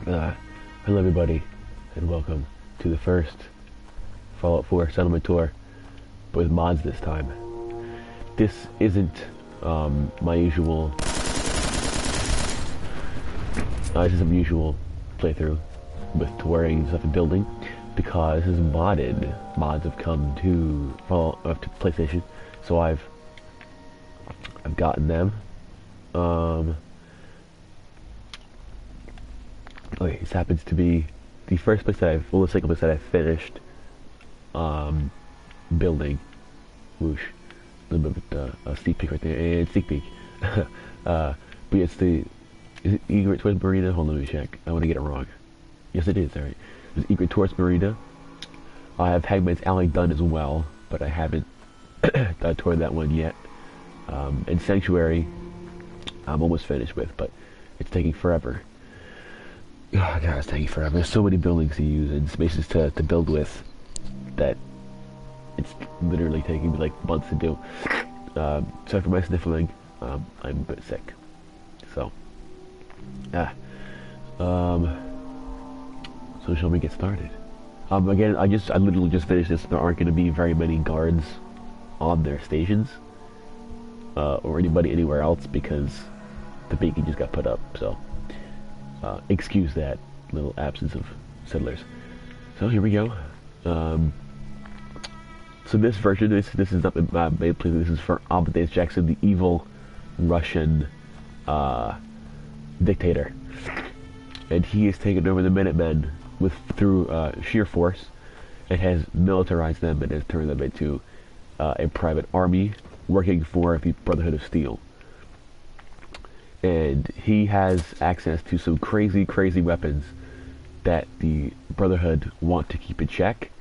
Uh, Hello everybody, and welcome to the first Fallout 4 settlement tour, but with mods this time. This isn't my usual, this is a usual playthrough with touring stuff and building, because this is modded. Mods have come to to PlayStation, so I've gotten them. Okay, this happens to be the first place that the second place that I finished building. Whoosh. A little bit of a sneak peek right there, and sneak peek. But it's the, is it Egret Towards Marina? Hold on, let me check. I want to get it wrong. Yes, it is, alright. It's Egret Towards Marina. I have Hagman's Alley done as well, but I haven't toured that one yet. And Sanctuary, I'm almost finished with, but it's taking forever. Oh god, it's taking forever. There's so many buildings to use and spaces to build with that it's literally taking me like months to do. Sorry for my sniffling. I'm a bit sick. So, so shall we get started? Again, I literally just finished this. There aren't going to be very many guards on their stations, or anybody anywhere else because the beacon just got put up. So. Excuse that little absence of settlers. So here we go. So this version, this is not my main playthrough. This is for Amadeus Jackson, the evil Russian dictator, and he has taken over the Minutemen through sheer force, and has militarized them and has turned them into a private army working for the Brotherhood of Steel. And he has access to some crazy weapons that the Brotherhood want to keep in check.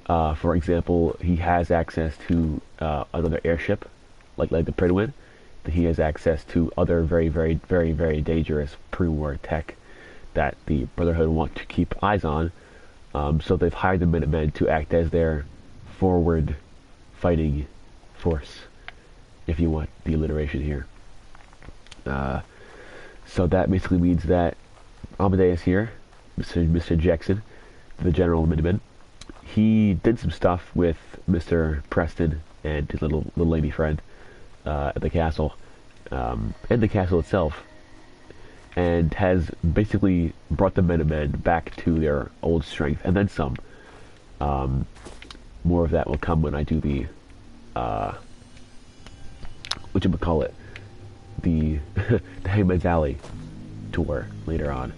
For example, he has access to another airship, like the Minutemen. He has access to other very dangerous pre-war tech that the Brotherhood want to keep eyes on. So they've hired the Minutemen to act as their forward fighting force, if you want the alliteration here. So that basically means that Amadeus here, Mr. Jackson, the general of Minutemen, he did some stuff with Mr. Preston and his little lady friend at the castle, and the castle itself, and has basically brought the Minutemen back to their old strength, and then some. More of that will come when I do the, whatchamacallit, the Hangman's Alley tour later on.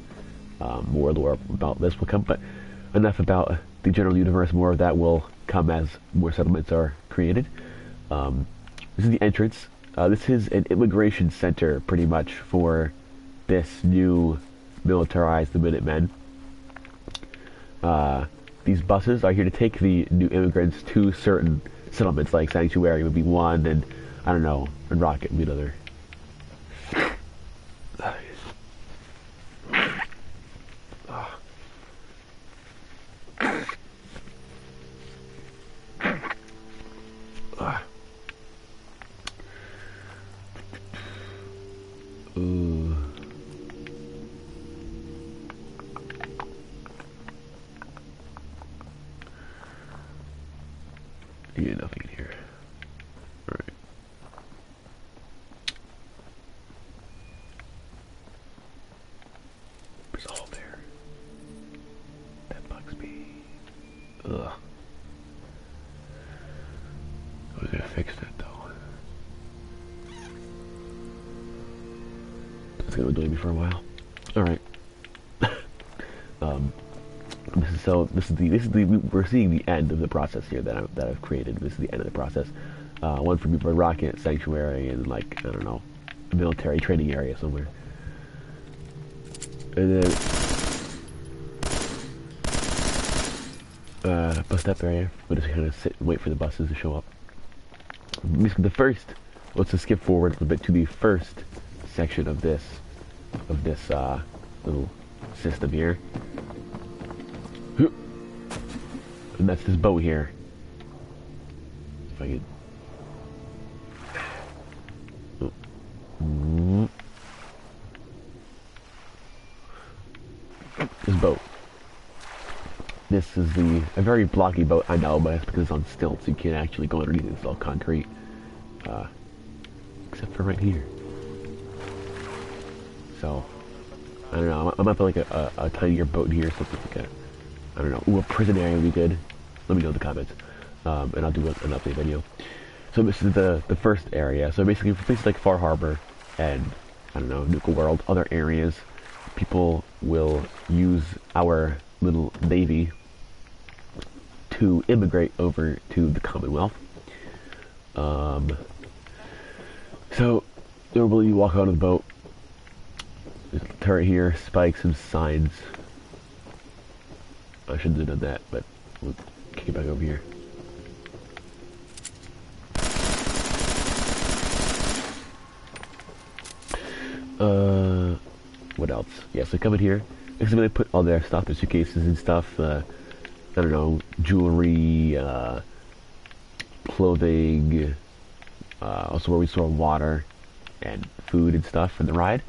More about this will come, but enough about the general universe. More of that will come as more settlements are created. This is the entrance. This is an immigration center, pretty much, for this new militarized Minutemen. These buses are here to take the new immigrants to certain settlements, like Sanctuary would be one, and I don't know, and Rocket would be another. Yeah, nothing in here. Alright. There's a hole there. That bugs me. Ugh. I was gonna fix that though. That's gonna annoy me for a while. Alright. We're seeing the end of the process here that I've created. This is the end of the process. One for me for Rocket, Sanctuary, and like, I don't know, a military training area somewhere. And then bus stop area. We'll just kind of sit and wait for the buses to show up. The first, let's just skip forward a little bit to the first section of this little system here. And that's this boat here. If I could. Oh. this boat. This is a very blocky boat, I know, but it's because it's on stilts. You can't actually go underneath it. It's all concrete. Except for right here. So, I don't know. I'm gonna put like a tinier boat here, something like I don't know. Ooh, a prison area would be good. Let me know in the comments. And I'll do an update video. So this is the first area. So basically, for places like Far Harbor and, I don't know, Nuka World, other areas, people will use our little navy to immigrate over to the Commonwealth. So normally you walk out of the boat. There's a turret here, spikes and signs. I shouldn't have done that, but we'll kick it back over here. What else? Yeah, so come in here. Next, they put all their stuff, their suitcases and stuff. I don't know, jewelry, clothing, also where we store water and food and stuff for the ride.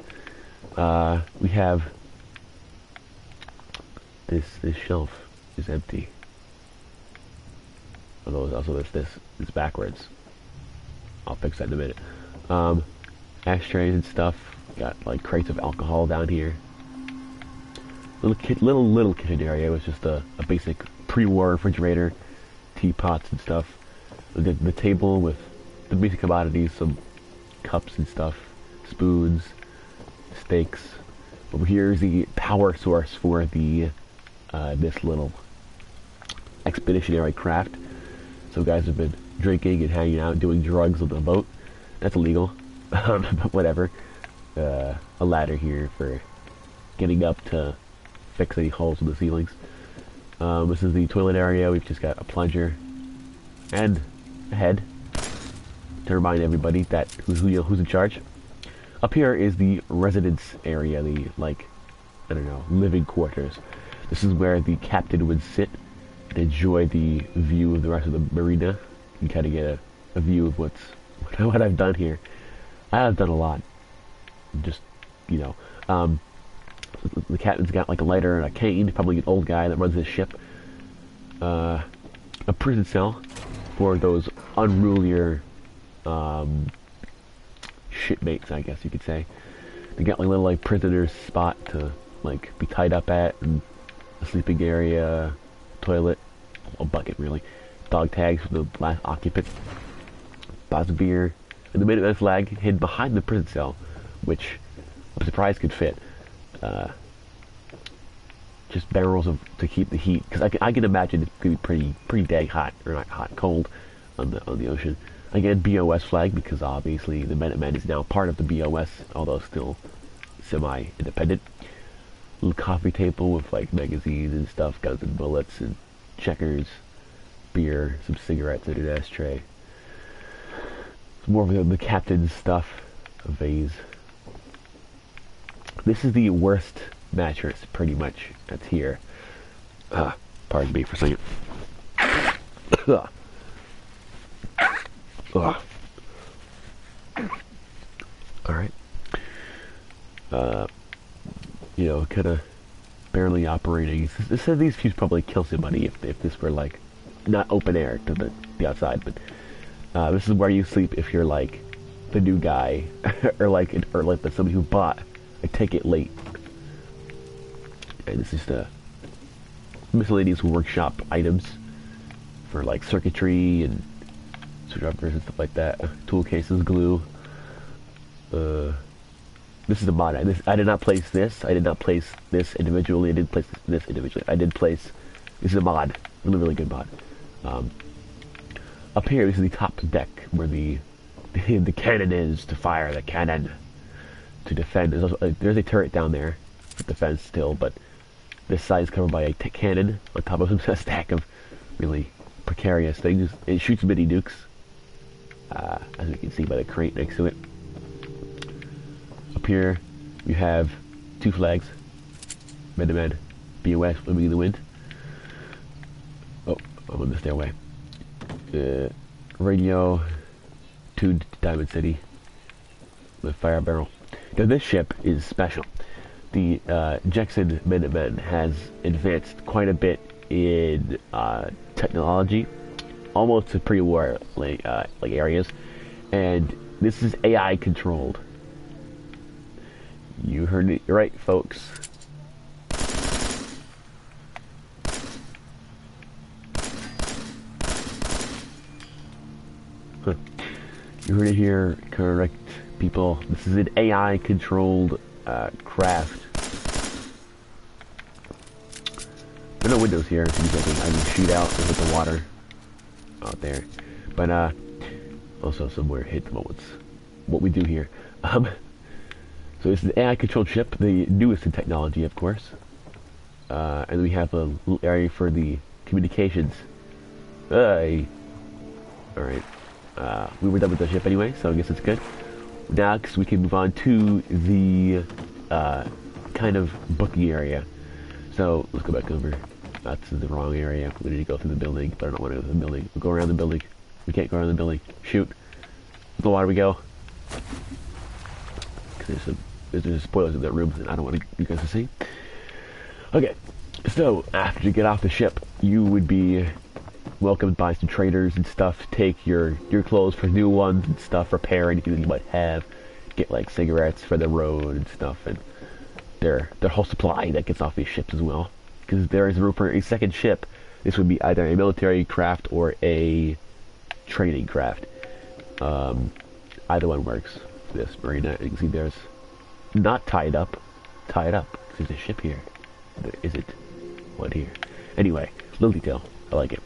We have this shelf is empty. Although also this is backwards. I'll fix that in a minute. Ashtrays and stuff. Got like crates of alcohol down here. Little kitchen area was just a basic pre-war refrigerator, teapots and stuff. The table with the basic commodities, some cups and stuff, spoons, steaks. Over here is the power source for the this little expeditionary craft. So guys have been drinking and hanging out, doing drugs on the boat. That's illegal, but whatever. A ladder here for getting up to fix any holes in the ceilings. This is the toilet area. We've just got a plunger and a head to remind everybody that who's in charge. Up here is the residence area, the like, I don't know, living quarters. This is where the captain would sit and enjoy the view of the rest of the marina. You kind of get a view of what I've done here. I have done a lot. Just, you know, the captain's got like a lighter and a cane, probably an old guy that runs his ship. A prison cell for those unrulier shipmates, I guess you could say. They got like a little like prisoner's spot to like be tied up at, and a sleeping area, toilet, a bucket really, dog tags for the last occupant, bottles of beer, and the Minutemen flag hid behind the prison cell, which I'm surprised could fit. Just barrels to keep the heat, because I can imagine it could be pretty dang hot, or not hot, cold on the ocean. Again, BOS flag, because obviously the Minutemen is now part of the BOS, although still semi-independent. Little coffee table with like magazines and stuff, guns and bullets and checkers, beer, some cigarettes and an ashtray. Some more of the captain's stuff, a vase. This is the worst mattress, pretty much, that's here. Pardon me for a second. Alright. You know, kind of barely operating. This says these fuse probably kill somebody if this were like not open air to the outside, but this is where you sleep if you're like the new guy or like somebody who bought a ticket late. And this is the miscellaneous workshop items for like circuitry and screwdrivers and stuff like that. Tool cases, glue. This is a mod. I did not place this. I did not place this individually. I did place this individually. I did place. This is a mod. Really good mod. Up here, this is the top deck where the cannon is to fire the cannon to defend. There's a turret down there for defense still, but this side is covered by a cannon on top of a stack of really precarious things. It shoots mini nukes, as you can see by the crate next to it. Up here, you have two flags. Minutemen, BOS, Living in the Wind. Oh, I'm on the stairway. Radio to Diamond City with fire barrel. Now this ship is special. the Jackson Minutemen has advanced quite a bit in technology, almost to pre-war like areas, and this is AI controlled. You heard it right, folks. Huh. You heard it here, correct, people. This is an AI controlled craft. There are no windows here, so I can shoot out with the water out there. But also somewhere hidden moments. What we do here. So this is an AI controlled ship, the newest in technology, of course. And we have a little area for the communications. Alright. We were done with the ship anyway, so I guess it's good. Next, we can move on to the kind of booking area. So let's go back over. That's the wrong area. We need to go through the building, but I don't want to go through the building. We'll go around the building. We can't go around the building. Shoot. The water we go. There's spoilers in that room, and I don't want you guys to see. Okay, so after you get off the ship, you would be welcomed by some traders and stuff. Take your clothes for new ones and stuff. Repair anything that you might have. Get like cigarettes for the road and stuff, and their whole supply that gets off these ships as well. Because there is room for a second ship. This would be either a military craft or a trading craft. Either one works. This marina, you can see there's not tied up. There's a ship here. There isn't one here. Anyway, little detail. I like it.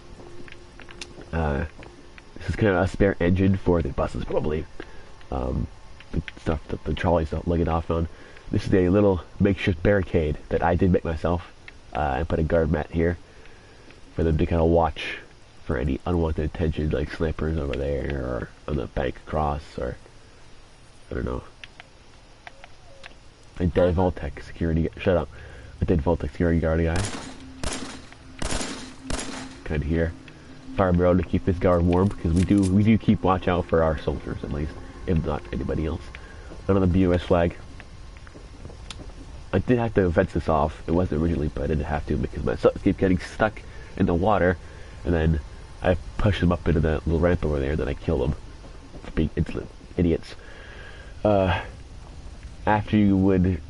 This is kind of a spare engine for the buses, probably. The stuff that the trolleys don't lug it off on. This is a little makeshift barricade that I did make myself. I put a guard mat here for them to kind of watch for any unwanted attention, like snipers over there, or on the bank across, or I don't know. A dead Voltec security. Shut up. A dead Voltec security guard guy. Kind of here. Fire barrel to keep this guard warm, because we do keep watch out for our soldiers at least, if not anybody else. Another BUS flag. I did have to fence this off. It wasn't originally, but I didn't have to because my subs keep getting stuck in the water, and then I pushed them up into that little ramp over there, and then I killed them for being insolent idiots. After you would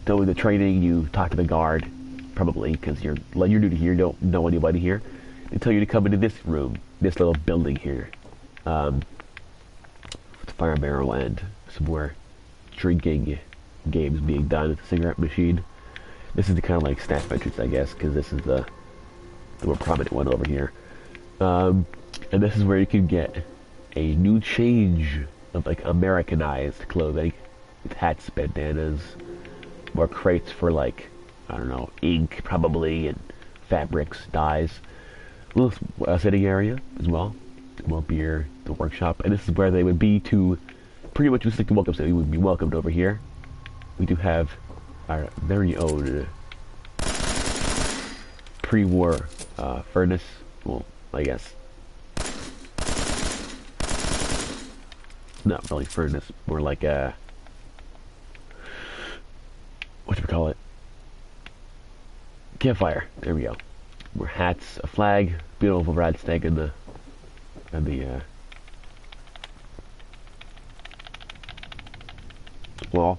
do the training, you talk to the guard, probably because you're new to here, you don't know anybody here. They tell you to come into this room, this little building here, with the fire barrel and some more drinking games being done with the cigarette machine. This is the kind of like staff entrance, I guess, because this is the more prominent one over here. And this is where you can get a new change of like Americanized clothing, with hats, bandanas, more crates for like, I don't know, ink probably, and fabrics, dyes. A little sitting area as well, more beer, the workshop, and this is where they would be to pretty much just like the welcome center. We would be welcomed over here. We do have our very own pre-war furnace. Well, I guess not really furnace, more like a whatchamacallit, campfire. There we go. More hats, a flag, beautiful rad stag in the wall.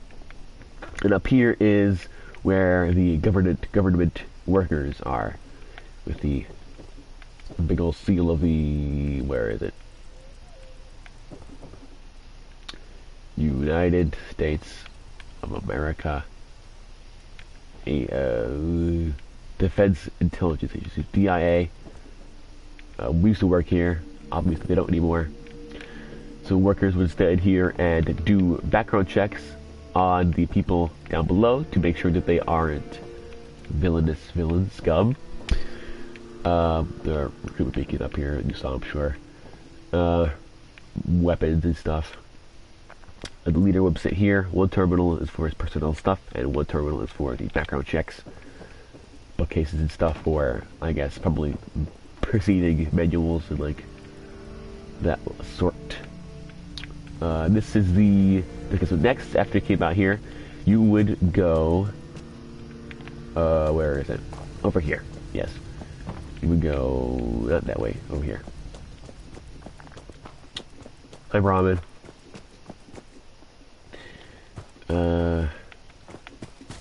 And up here is where the government workers are, with the big old seal of the, where is it? United States of America. Defense Intelligence Agency, DIA. We used to work here. Obviously, they don't anymore. So workers would stay here and do background checks on the people down below to make sure that they aren't villain scum. There are recruitment beacons up here, you saw, I'm sure. Weapons and stuff. And the leader would sit here. One terminal is for his personnel stuff, and one terminal is for the background checks. Bookcases and stuff for, I guess, probably proceeding manuals and like that sort. This is the, because so next, after you came out here, you would go Where is it? Over here. Yes. You would go not that way. Over here. Hi, Ramen.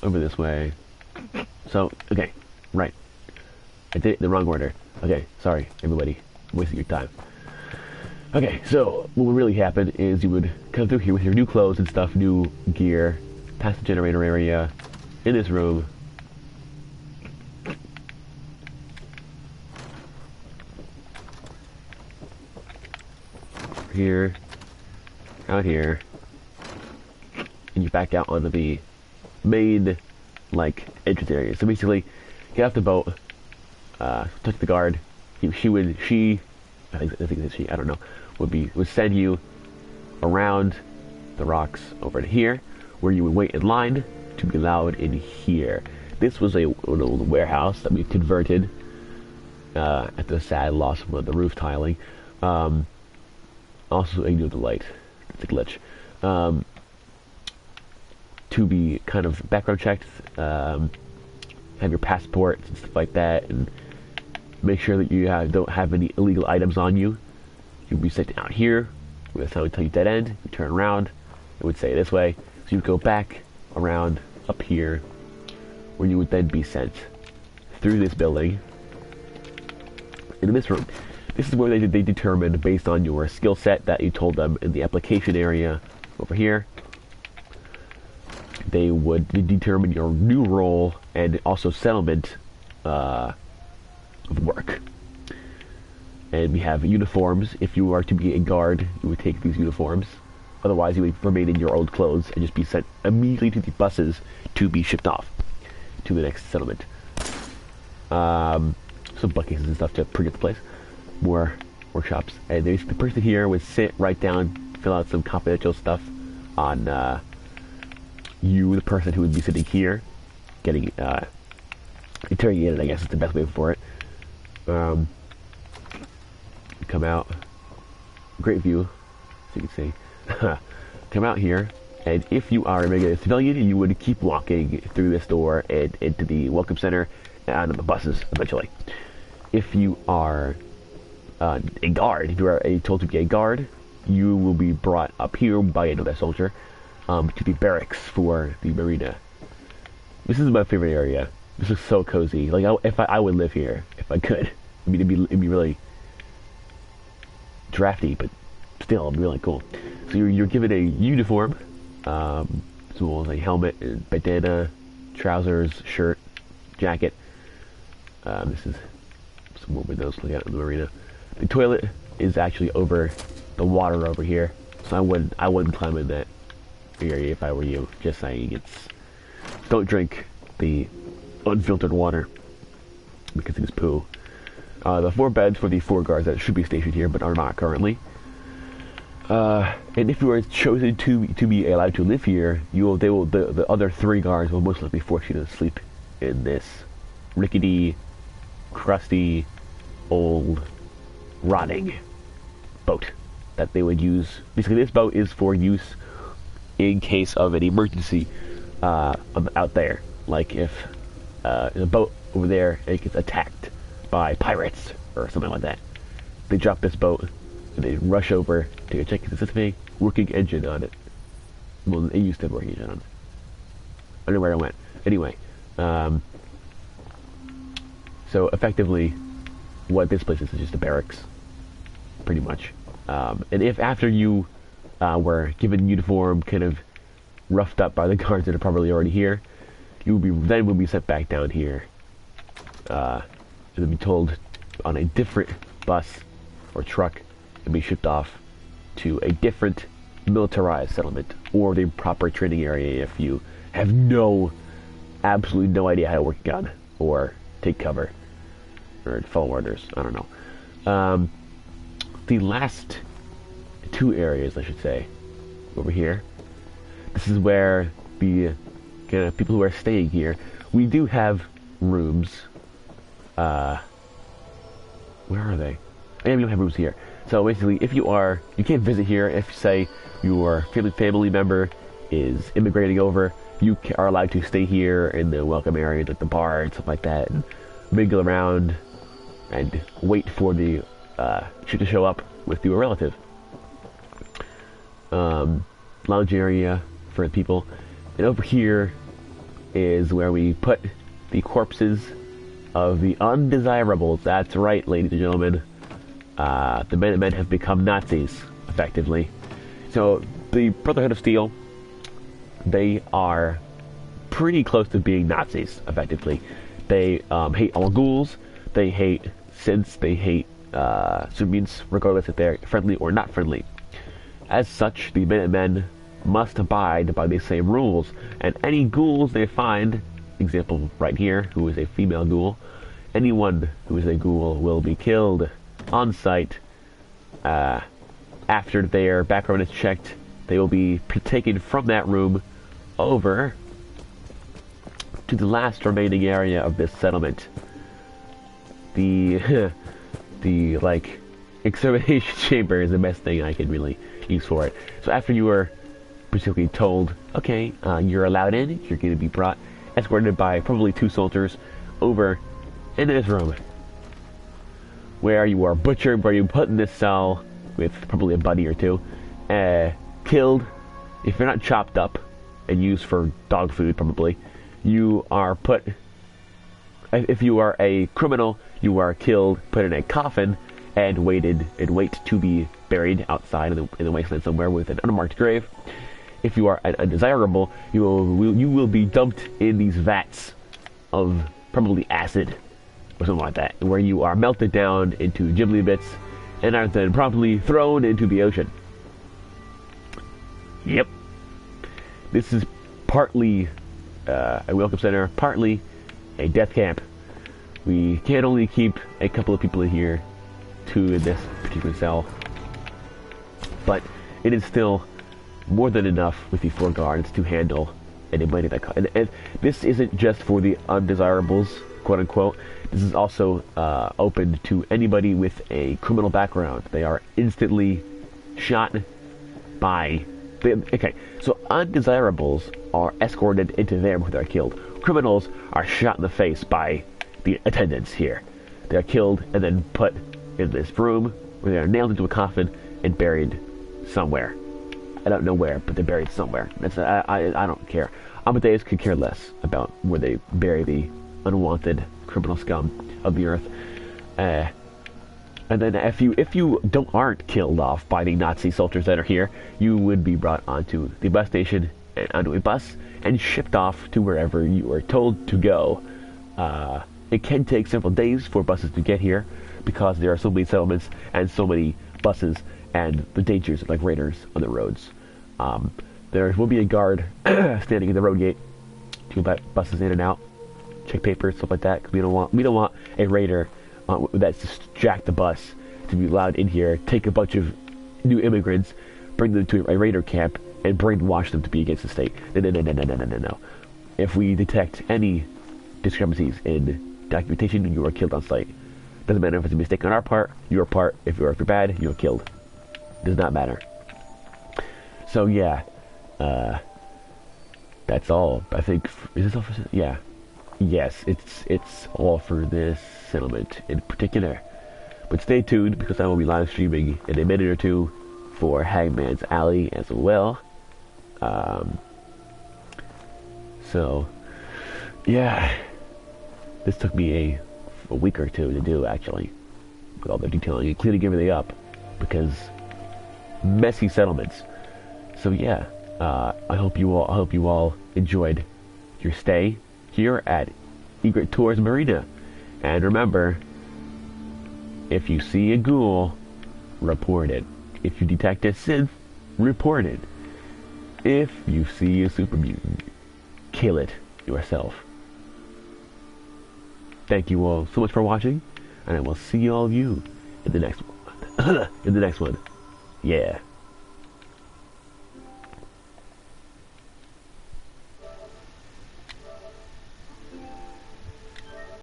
Over this way. So, okay, right. I did it in the wrong order. Okay, sorry, everybody. I'm wasting your time. Okay, so what would really happen is you would come through here with your new clothes and stuff, new gear, past the generator area, in this room. Here, out here, and you back out onto the main, like, entrance area. So basically, get off the boat, talk to the guard. I think it's she, I don't know, would send you around the rocks over to here, where you would wait in line to be allowed in here. This was an old warehouse that we converted at the sad loss of the roof tiling. Also, ignore the light. It's a glitch. To be kind of background checked, have your passports and stuff like that, and make sure that you don't have any illegal items on you. You'll be sent out here. That's how we tell you dead end. You turn around. It would say this way. So you go back around up here, where you would then be sent through this building into this room. This is where they determined, based on your skill set that you told them in the application area over here, they would determine your new role and also settlement of work. And we have uniforms. If you are to be a guard, you would take these uniforms. Otherwise, you would remain in your old clothes and just be sent immediately to the buses to be shipped off to the next settlement. Some bookcases and stuff to protect the place. More workshops. And the person here would sit, write down, fill out some confidential stuff on you, the person who would be sitting here, getting interrogated, I guess is the best way for it. Come out. Great view, as you can see. Come out here, and if you are a regular civilian, you would keep walking through this door and into the welcome center and onto the buses eventually. If you are a guard, if you are told to be a guard, you will be brought up here by another soldier to the barracks for the marina. This is my favorite area. This is so cozy. Like, I would live here if I could. I mean, it'd be really drafty, but still, it'd be really cool. So you're given a uniform, as well as a helmet, and bandana, trousers, shirt, jacket. This is some more windows looking out in the marina. The toilet is actually over the water over here, so I wouldn't climb in that area if I were you. Just saying, don't drink the unfiltered water because it is poo. The 4 beds for the 4 guards that should be stationed here but are not currently. And if you are chosen to be allowed to live here, the other 3 guards will most likely force you to sleep in this rickety, crusty, old, rotting boat that they would use. Basically, this boat is for use in case of an emergency out there. Like if a boat over there it gets attacked by pirates or something like that, they drop this boat and they rush over to check if there's a working engine on it. Well, it used to have a working engine on it. I don't know where it went. Anyway, so effectively, what this place is just a barracks, pretty much. And if after you were given uniform, kind of roughed up by the guards that are probably already here, you will be sent back down here, and then be told on a different bus or truck and be shipped off to a different militarized settlement or the proper training area if you have absolutely no idea how to work a gun or take cover or follow orders. I don't know. The last 2 areas, I should say, over here. This is where the people who are staying here. We do have rooms. Where are they? Yeah, we don't have rooms here. So basically, if you can't visit here. If, say, your family member is immigrating over, you are allowed to stay here in the welcome areas, like the bar and stuff like that, and mingle around and wait for the ship to show up with your relative. Lounge area for people. And over here is where we put the corpses of the undesirables. That's right, ladies and gentlemen. The Minutemen have become Nazis, effectively. So, the Brotherhood of Steel, they are pretty close to being Nazis, effectively. They hate all ghouls, they hate synths, they hate Sumians, regardless if they're friendly or not friendly. As such, the Minutemen must abide by the same rules, and any ghouls they find, example right here, who is a female ghoul, anyone who is a ghoul will be killed on sight. After their background is checked, they will be taken from that room over to the last remaining area of this settlement. The like extermination chamber is the best thing I can really use for it. So after you are basically told, okay, you're allowed in, you're going to be brought, escorted by probably 2 soldiers over into this room, where you are butchered, where you put in this cell with probably a buddy or 2, killed. If you're not chopped up and used for dog food, probably, you are put, if you are a criminal, you are killed, put in a coffin, and wait to be buried outside in the wasteland somewhere with an unmarked grave. If you are an undesirable, you will be dumped in these vats of probably acid or something like that, where you are melted down into ghibli bits and are then promptly thrown into the ocean. Yep. This is partly a welcome center, partly a death camp. We can only keep a couple of people in here, 2 in this particular cell, but it is still more than enough with the 4 guards to handle anybody that and this isn't just for the undesirables, quote unquote. This is also open to anybody with a criminal background. They are instantly shot by okay, so undesirables are escorted into there where they're killed. Criminals are shot in the face by the attendants here. They are killed and then put in this room where they are nailed into a coffin and buried somewhere. I don't know where, but they're buried somewhere. I don't care. Amadeus could care less about where they bury the unwanted criminal scum of the earth. And then if you aren't killed off by the Nazi soldiers that are here, you would be brought onto the bus station and onto a bus and shipped off to wherever you are told to go. It can take several days for buses to get here because there are so many settlements and so many buses and the dangers of like raiders on the roads. There will be a guard standing in the road gate to let buses in and out, check papers, stuff like that. Cause we don't want a raider that's just jacked the bus to be allowed in here, take a bunch of new immigrants, bring them to a raider camp, and brainwash them to be against the state. No. If we detect any discrepancies in documentation, you are killed on sight. Doesn't matter if it's a mistake on our part, your part. If you're bad, you're killed. Does not matter. So yeah, that's all. I think is this all for? Yeah, yes, it's all for this settlement in particular. But stay tuned because I will be live streaming in a minute or 2 for Hangman's Alley as well. So yeah, this took me a week or 2 to do actually, with all the detailing and cleaning everything up because messy settlements. So yeah, I hope you all enjoyed your stay here at Egret Tours Marina. And remember, if you see a ghoul, report it. If you detect a synth, report it. If you see a super mutant, kill it yourself. Thank you all so much for watching, and I will see all of you in the next one. In the next one. Yeah.